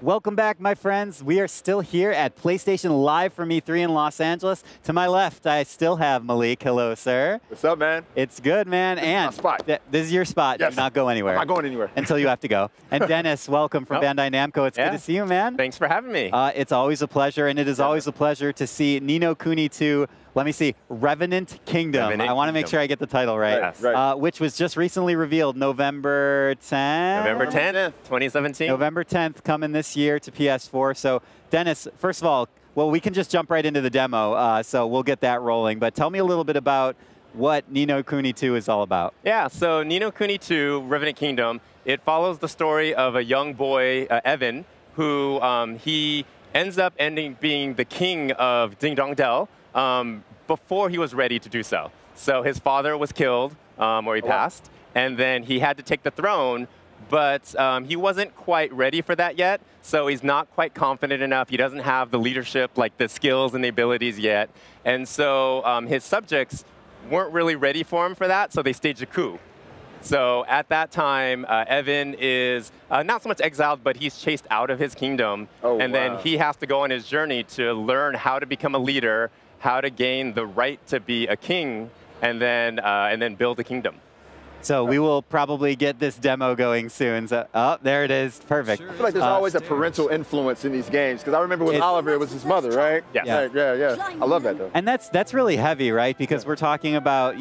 Welcome back, my friends. We are still here at PlayStation Live from E3 in Los Angeles. To my left, I still have Malik. Hello, sir. What's up, man? It's good, man. This is my spot. This is your spot. Yes. Do not go anywhere. I'm not going anywhere. Until you have to go. And Dennis, welcome from Bandai Namco. It's good to see you, man. Thanks for having me. It's always a pleasure, and it is always a pleasure to see Kuni II. Let me see, Revenant Kingdom. I want to make sure I get the title right. Yes. Which was just recently revealed, November 10th? November 10th, 2017. November 10th, coming this year to PS4. So, Dennis, first of all, well, we can just jump right into the demo, so we'll get that rolling. But tell me a little bit about what Kuni II is all about. Yeah, so Kuni II, Revenant Kingdom, it follows the story of a young boy, Evan, who he ends up being the king of Ding Dong Dell. Before he was ready to do so. So his father was killed, or he passed, and then he had to take the throne, but he wasn't quite ready for that yet, so he's not quite confident enough. He doesn't have the leadership, like the skills and the abilities yet, and so his subjects weren't really ready for him for that, so they staged a coup. So at that time, Evan is not so much exiled, but he's chased out of his kingdom, and then he has to go on his journey to learn how to become a leader, how to gain the right to be a king, and then build a kingdom. So we will probably get this demo going soon. So, oh, there it is. Perfect. I feel like there's always a parental influence in these games, because I remember with Oliver, it was his mother, right? Yeah. Yeah. I love that, though. And that's really heavy, right? Because we're talking about,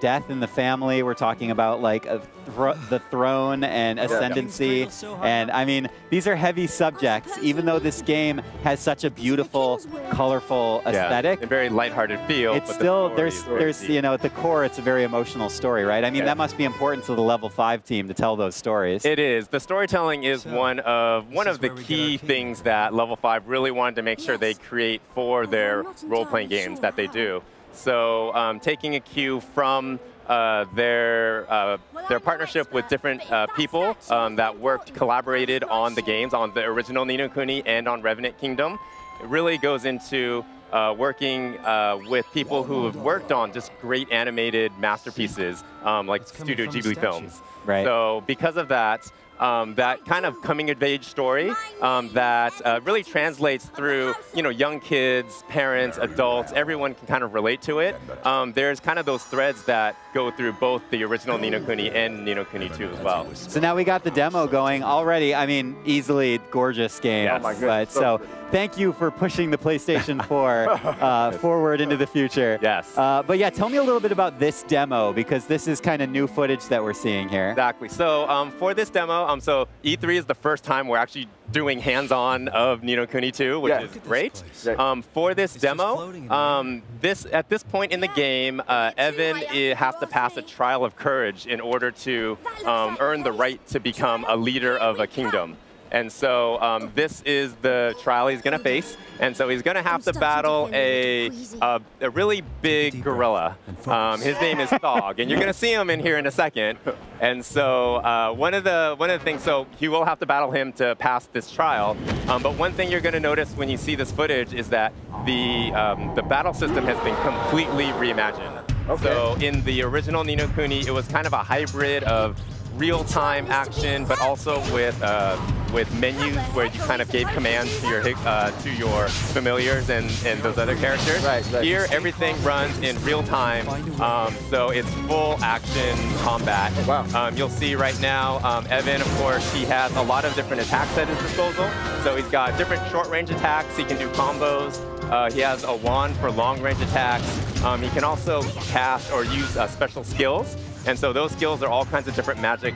death in the family. We're talking about, like, the throne and ascendancy. And, I mean, these are heavy subjects, even though this game has such a beautiful, colorful aesthetic. A very lighthearted feel. It's still, there's at the core, it's a very emotional story, right? I mean, that must be important to the Level 5 team to tell those stories. It is. The storytelling is one of the key things that Level 5 really wanted to make sure they create for their role-playing games that they do. So taking a cue from their partnership with different people that collaborated on the games, on the original Ni no Kuni and on Revenant Kingdom, it really goes into working with people who have worked on just great animated masterpieces, like Studio Ghibli films. Right. So because of that, that kind of coming-of-age story that really translates through, young kids, parents, adults, everyone can kind of relate to it. There's kind of those threads that go through both the original Ni no Kuni and Kuni II as well. So now we got the demo going already. I mean, easily gorgeous game. Yes. Oh my goodness. So thank you for pushing the PlayStation 4 forward into the future. Yes. But yeah, tell me a little bit about this demo, because this is kind of new footage that we're seeing here. Exactly. So for this demo, so E3 is the first time we're actually doing hands-on of Ni no Kuni II, which is great. For this demo, at this point in the game, Evan has to pass a trial of courage in order to earn the right to become a leader of a kingdom. And so this is the trial he's going to face. And so he's going to have to battle a really big gorilla. His name is Thog, and you're going to see him in here in a second. And so one of the things, so you will have to battle him to pass this trial. But one thing you're going to notice when you see this footage is that the battle system has been completely reimagined. So in the original Ni no Kuni, it was kind of a hybrid of real-time action, but also with menus where you kind of gave commands to your familiars and those other characters. Here, everything runs in real time, so it's full action combat. You'll see right now, Evan, of course, he has a lot of different attacks at his disposal. So he's got different short-range attacks. He can do combos. He has a wand for long-range attacks. He can also cast or use special skills. And so those skills are all kinds of different magic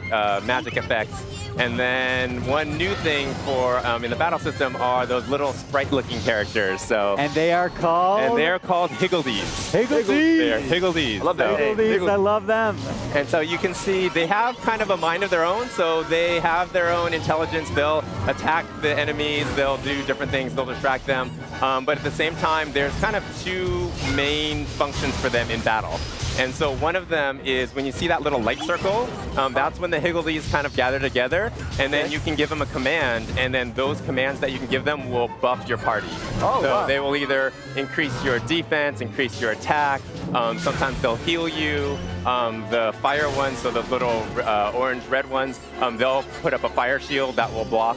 effects. And then one new thing for in the battle system are those little sprite-looking characters. So and they are called? And they are called Higgledies. Higgledies. They are Higgledies. I love that. Higgledies. I love them. And so you can see they have kind of a mind of their own. So they have their own intelligence. They'll attack the enemies. They'll do different things. They'll distract them. But at the same time, there's kind of two main functions for them in battle. And so one of them is when you see that little light circle, that's when the higgledies kind of gather together, and then you can give them a command, and then those commands that you can give them will buff your party. Oh, so wow. they will either increase your defense, increase your attack, sometimes they'll heal you. The fire ones, so the little orange-red ones, they'll put up a fire shield that will block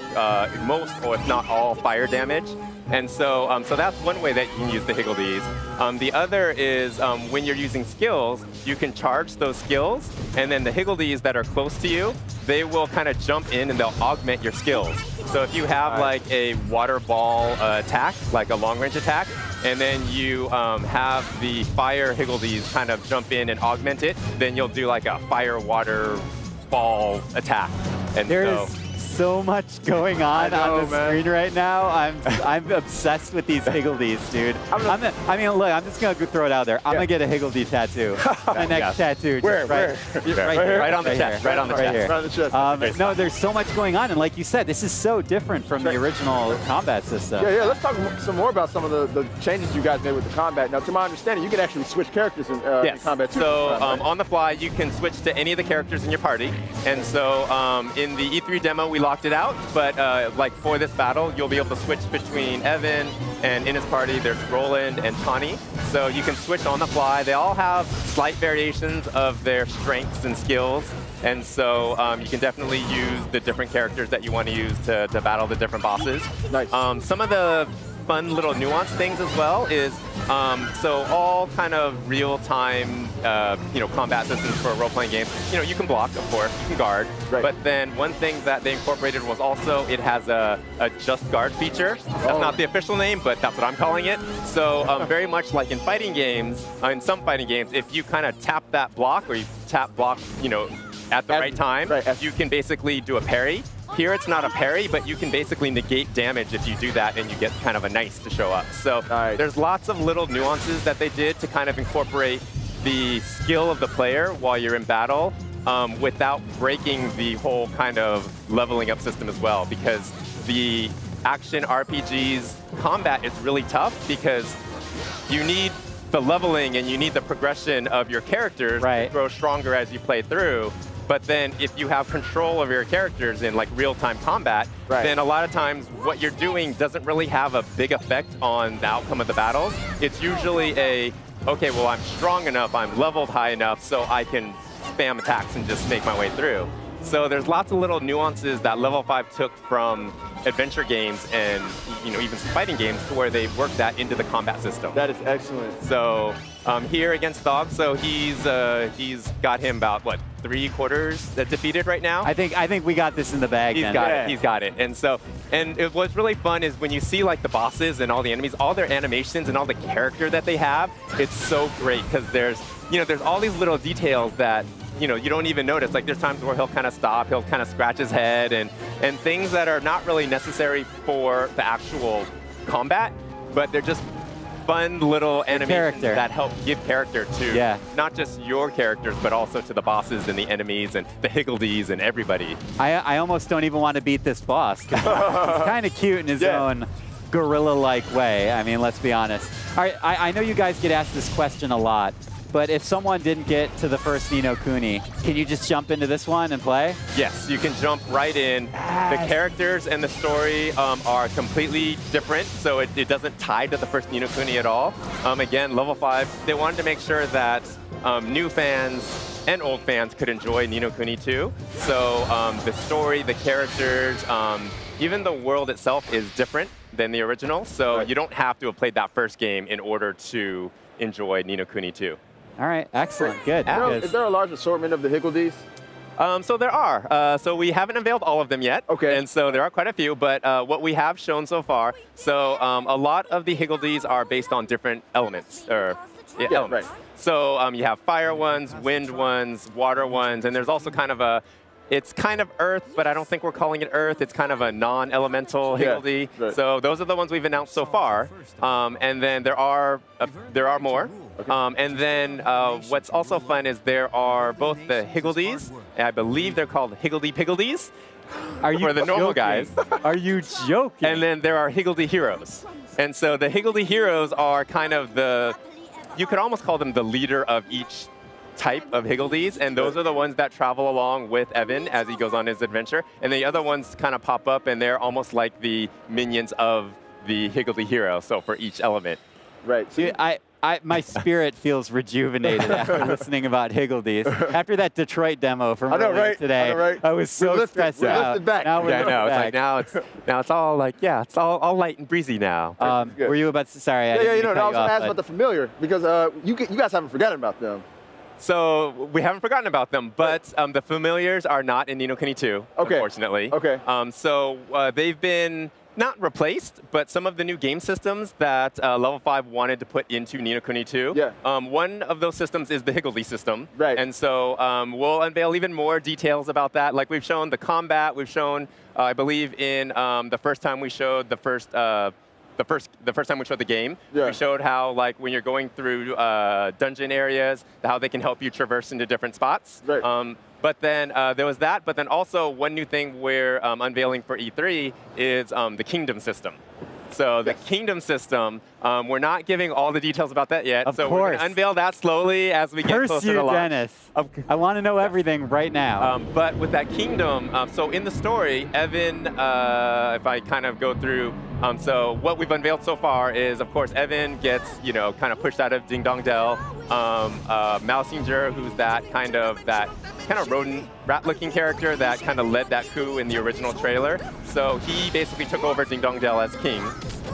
most, or if not all, fire damage. And so, so that's one way that you can use the higgledies. The other is when you're using skills, you can charge those skills, and then the higgledies that are close to you, they will kind of jump in and they'll augment your skills. So if you have like a water ball attack, like a long-range attack, and then you have the fire higgledies kind of jump in and augment it, then you'll do like a fire water ball attack. And so much going on the screen right now. I'm obsessed with these higgledies, dude. I mean, look, I'm just gonna throw it out there. I'm gonna get a higgledy tattoo. My next tattoo. Where? Right here. Right on the chest. Right on the chest. Right on the chest. No, there's so much going on, and like you said, this is so different from the original combat system. Yeah, let's talk some more about some of the changes you guys made with the combat. Now, to my understanding, you can actually switch characters in combat too. So on the fly, you can switch to any of the characters in your party. And so in the E3 demo, we locked it out, but like for this battle, you'll be able to switch between Evan, and in his party, there's Roland and Tawny. So you can switch on the fly. They all have slight variations of their strengths and skills. And so you can definitely use the different characters that you want to use to battle the different bosses. Nice. Some of the fun little nuanced things as well is so all kind of real-time combat systems for role-playing games. You can block, of course, you can guard, but then one thing that they incorporated was also it has a just guard feature. That's not the official name, but that's what I'm calling it. So very much like in fighting games, in some fighting games, if you kind of tap that block or you tap block, at the right time, you can basically do a parry. Here it's not a parry, but you can basically negate damage if you do that and you get kind of a nice to show up. So there's lots of little nuances that they did to kind of incorporate the skill of the player while you're in battle without breaking the whole kind of leveling up system as well, because the action RPG's combat is really tough because you need the leveling and you need the progression of your characters to grow stronger as you play through. But then if you have control of your characters in like real-time combat, then a lot of times what you're doing doesn't really have a big effect on the outcome of the battles. It's usually okay, well, I'm strong enough, I'm leveled high enough, so I can spam attacks and just make my way through. So there's lots of little nuances that Level 5 took from adventure games and even some fighting games to where they worked that into the combat system. That is excellent. So here against Thog, so he's got him about what, 3/4 defeated right now. I think we got this in the bag. He's got it. And what's really fun is when you see like the bosses and all the enemies, all their animations and all the character that they have. It's so great because there's all these little details that you don't even notice. Like there's times where he'll kind of stop, he'll kind of scratch his head, and things that are not really necessary for the actual combat, but they're just fun little animations that help give character to not just your characters, but also to the bosses and the enemies and the higgledies and everybody. I almost don't even want to beat this boss. He's kind of cute in his own gorilla-like way. I mean, let's be honest. All right, I know you guys get asked this question a lot, but if someone didn't get to the first Ni no Kuni, can you just jump into this one and play? Yes, you can jump right in. The characters and the story are completely different, so it doesn't tie to the first Ni no Kuni at all. Again, Level 5, they wanted to make sure that new fans and old fans could enjoy Ni no Kuni 2. So the story, the characters, even the world itself is different than the original, so you don't have to have played that first game in order to enjoy Ni no Kuni 2. All right, excellent, good. Is there a large assortment of the higgledies? So there are. So we haven't unveiled all of them yet. Okay. And so there are quite a few, but what we have shown so far, so a lot of the higgledies are based on different elements. Elements. So you have fire ones, wind ones, water ones, and there's also kind of it's kind of Earth, but I don't think we're calling it Earth. It's kind of a non-elemental higgledy. So those are the ones we've announced so far. And then there are more. And then what's also fun is there are both the higgledies, and I believe they're called higgledy-piggledies. Are you for the normal guys? Are you joking? And then there are higgledy heroes. And so the higgledy heroes are kind of you could almost call them the leader of each type of Higgledies, and those are the ones that travel along with Evan as he goes on his adventure. And the other ones kind of pop up, and they're almost like the minions of the Higgledy hero, so for each element. Right. So my spirit feels rejuvenated after listening about Higgledies. After that Detroit demo from earlier today, I was so stressed out. Back. Now we're now it's all like, yeah, it's all light and breezy now. Were you about to, sorry, I was going to ask about the familiar, because you guys haven't forgotten about them. So we haven't forgotten about them, but the familiars are not in Ni no Kuni 2, unfortunately. Okay. So they've been not replaced, but some of the new game systems that Level 5 wanted to put into Ni no Kuni 2. Yeah. One of those systems is the Higgledy system. Right. And so we'll unveil even more details about that. Like we've shown the combat, we've shown, I believe, in the first time we showed the first time we showed the game, we showed how, like, when you're going through dungeon areas, how they can help you traverse into different spots. Right. But then there was that, but then also one new thing we're unveiling for E3 is the kingdom system. So the kingdom system, we're not giving all the details about that yet. So we're going to unveil that slowly as we get closer to launch. Dennis. I want to know everything right now. But with that kingdom, so in the story, Evan, if I kind of go through, so what we've unveiled so far is, of course, Evan gets, kind of pushed out of Ding Dong Dell. Mousinger, who's that kind of rodent rat-looking character that kind of led that coup in the original trailer. So he basically took over Ding Dong Dell as king.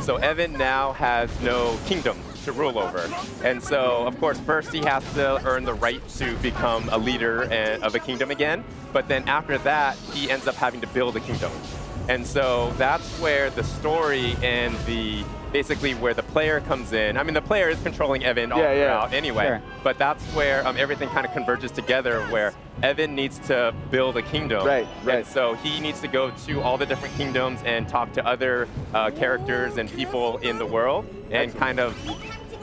So Evan now has no kingdom to rule over. And so, of course, first he has to earn the right to become a leader of a kingdom again. But then after that, he ends up having to build a kingdom. And so that's where the story and basically where the player comes in. I mean, the player is controlling Evan all throughout anyway, but that's where everything kind of converges together, where Evan needs to build a kingdom. Right. And so he needs to go to all the different kingdoms and talk to other characters and people in the world and kind of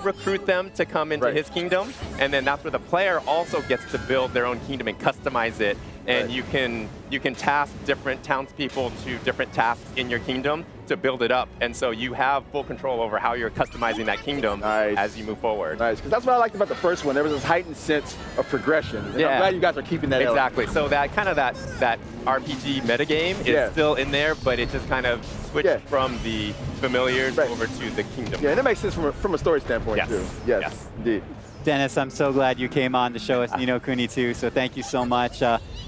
recruit them to come into his kingdom. And then that's where the player also gets to build their own kingdom and customize it. And you can task different townspeople to different tasks in your kingdom to build it up. And so you have full control over how you're customizing that kingdom as you move forward. Nice, because that's what I liked about the first one. There was this heightened sense of progression. And I'm glad you guys are keeping that Exactly. So that kind of that RPG metagame is still in there, but it just kind of switched from the familiars over to the kingdom. Yeah, and it makes sense from a story standpoint too. Yes, indeed. Dennis, I'm so glad you came on to show us Ni no Kuni 2, so thank you so much.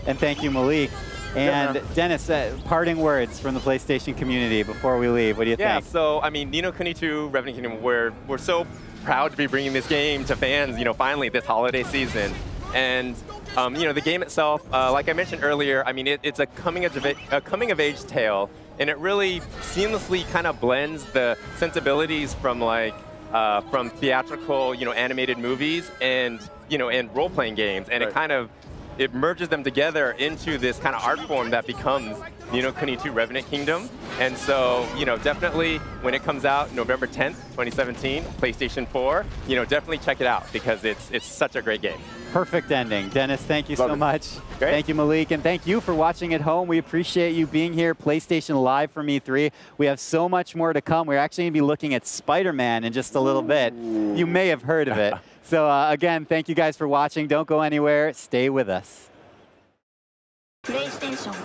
And thank you, Malik. And Dennis, parting words from the PlayStation community before we leave. What do you think? Yeah, so I mean, Ni no Kuni II, Revenant Kingdom, we're so proud to be bringing this game to fans, finally this holiday season. And the game itself, like I mentioned earlier, I mean, it's a coming of age tale, and it really seamlessly kind of blends the sensibilities from from theatrical, animated movies and and role-playing games, and it merges them together into this kind of art form that becomes Ni no Kuni II Revenant Kingdom. And so, definitely when it comes out November 10th, 2017, PlayStation 4, definitely check it out because it's such a great game. Perfect ending. Dennis, thank you so much. Great. Thank you, Malik, and thank you for watching at home. We appreciate you being here, PlayStation Live from E3. We have so much more to come. We're actually going to be looking at Spider-Man in just a little bit. You may have heard of it. So again, thank you guys for watching. Don't go anywhere. Stay with us. PlayStation